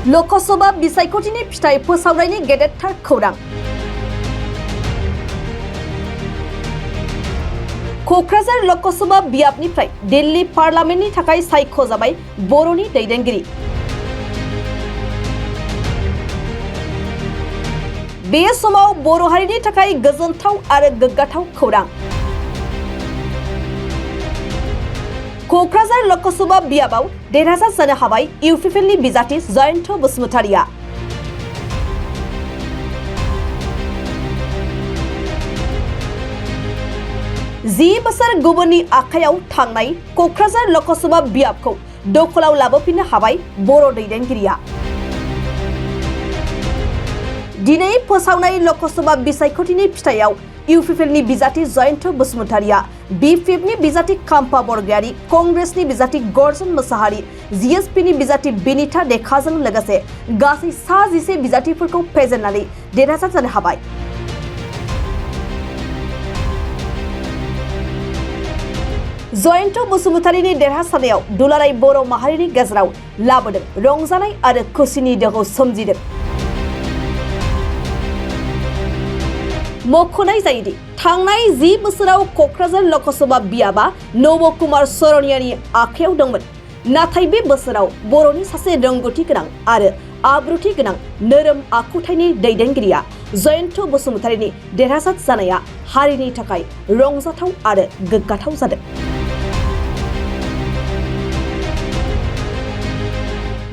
लोकसभा बिसायख'थिनि फिथाइ फोसावनायनि गेदेरथार खौरां। क'क्राझार लोकसभा बियाबनिफ्राय दिल्ली पार्लामेन्टनि थाखाय सायख'जाबाय बर'नि दैदेनगिरि। बे समाव बर' हारिनि थाखाय गोजोनथाव आरो गोग्गाथाव खौरां। क'क्राझार लोकसभा बियाबाव देरहासार जानो हाबाय इउपिपिएलनि बिजाथि जयन्त बसुमतारिया। जि बोसोर गुबुननि आखायाव थांनाय क'क्राझार लोकसभा बियाबखौ दखलाव लाबोफिननो हाबाय बर' दैदेनगिरिया। दिनै फोसावनाय लोकसभा बिसायख'थिनि फिथाइयाव इउपिपिएलनि बिजाथि जयन्त बसुमतारिया, बिपिएफनि बिजाथि खाम्फा बरगयारी, कंग्रेसनि बिजाथि गर्जन मोसाहारी, जिएसपिनि बिजाथि बिनिता देखाजों लोगोसे गासै 11 बिजाथिफोरखौ फेजेननानै देरहासार जानो हाबाय। जयन्त बसुमतारिनि देरहासारनायाव दुलाराय बर' माहारिनि गेजेराव लाबोदों रंजानाय आरो खुसिनि दोहौ सोमजिदों। मख'नाय जायोदि थांनाय 10 बोसोराव क'क्राझार लोकसभा बियाबा नब कुमार सरनियानि आखायाव दंमोन। नाथाय बे बोसोराव बर'नि सासे रोंगौथि गोनां आरो आब्रुथि गोनां नोरोम आखुथायनि दैदेनगिरिया जयन्त बसुमतारिनि देरहासार जानाया हारिनि थाखाय रंजाथाव आरो गोग्गाथाव जादों।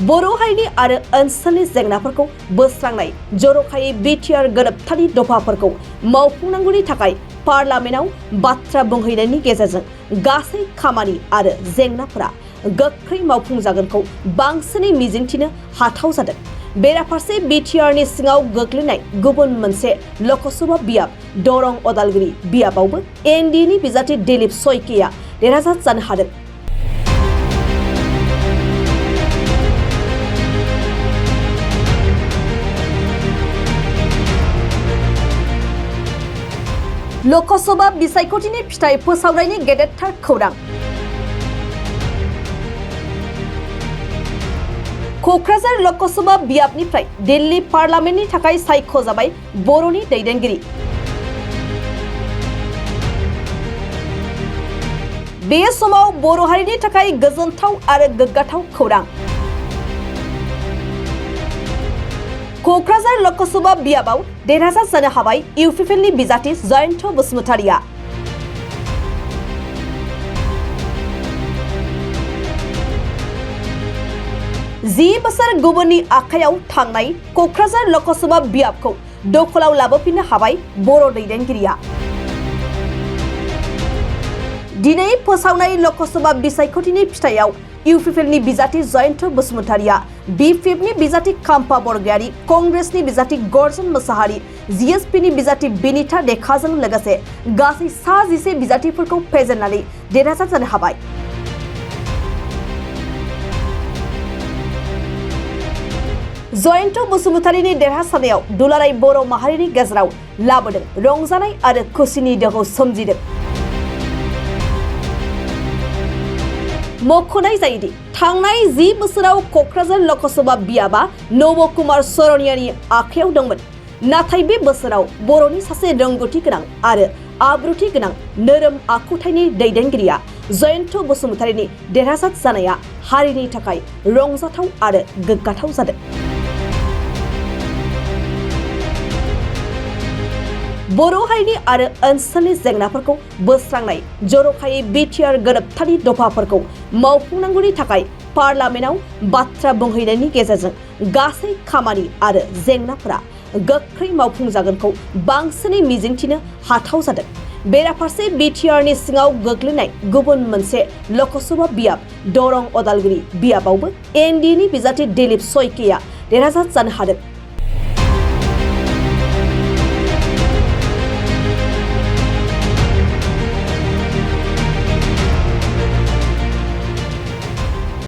बर' हारिनि आरो ओनसोलनि जेंनाफोरखौ बोस्रांनाय, जर'खायै बिटिआर गोरोबथानि दफाफोरखौ मावफुंनांगौनि थाखाय पार्लामेन्टआव बाथ्रा बुंहैनायनि गेजेरजों गासै खामानि आरो जेंनाफोरा गोख्रै मावफुंजागोनखौ बांसिनै मिजिंथिनो हाथाव जादों। बेराफारसे बिटिआरनि सिङाव गोग्लैनाय गुबुन मोनसे लोकसभा बियाब दरं अदालगुरि बियाबावबो एनडिएनि बिजाथि दिलीप सयकेया देरहासार जानो हादों। लोकसभा बिसायख'थिनि फिथाइ फोसावनायनि गेदेरथार खौरां। क'क्राझार लोकसभा बियाबनिफ्राय दिल्ली पार्लामेन्टनि थाखाय सायख'जाबाय बर'नि दैदेनगिरि। बे समाव बर' हारिनि थाखाय गोजोनथाव आरो गोग्गाथाव खौरां। क'क्राझार लोकसभा बियाबाव देरहासार जानो हाबाय इउपिपिएलनि बिजाथि जयन्त बसुमतारिया। जि बोसोर गुबुननि आखायाव थांनाय क'क्राझार लोकसभा बियाबखौ दखलाव लाबोफिननो हाबाय बर' दैदेनगिरिया। दिनै फोसावनाय लोकसभा बिसायख'थिनि फिथाइयाव इउपिपिएलनि बिजाथि जयन्त बसुमतारिया, बिपिएफनि बिजाथि खाम्फा बरगयारी, कंग्रेसनि बिजाथि गर्जन मोसाहारी, जिएसपिनि बिजाथि बिनिता देखाजों लोगोसे गासै 11 बिजाथिफोरखौ फेजेननानै देरहासार जानो हाबाय। जयन्त बसुमतारिनि देरहासारनायाव दुलाराय बर' माहारिनि गेजेराव लाबोदों रंजानाय आरो खुसिनि दोहौ सोमजिदों। मख'नाय जायोदि थांनाय 10 बोसोराव क'क्राझार लोकसभा बियाबा नब कुमार सरनियानि आखायाव दंमोन। नाथाय बे बोसोराव बर'नि सासे रोंगौथि गोनां आरो आब्रुथि गोनां नोरोम आखुथायनि दैदेनगिरिया जयन्त बसुमतारिनि देरहासार जानाया हारिनि थाखाय रंजाथाव आरो गोग्गाथाव जादों। बर' हारिनि आरो ओनसोलनि जेंनाफोरखौ बोस्रांनाय, जर'खायै बिटिआर गोरोबथानि दफाफोरखौ मावफुंनांगौनि थाखाय पार्लामेन्टआव बाथ्रा बुंहैनायनि गेजेरजों गासै खामानि आरो जेंनाफोरा गोख्रै मावफुंजागोनखौ बांसिनै मिजिंथिनो हाथाव जादों। बेराफारसे बिटिआरनि सिङाव गोग्लैनाय गुबुन मोनसे लोकसभा बियाब दरं अदालगुरि बियाबावबो एनडिएनि बिजाथि दिलीप सयकेया देरहासार जानो हादों।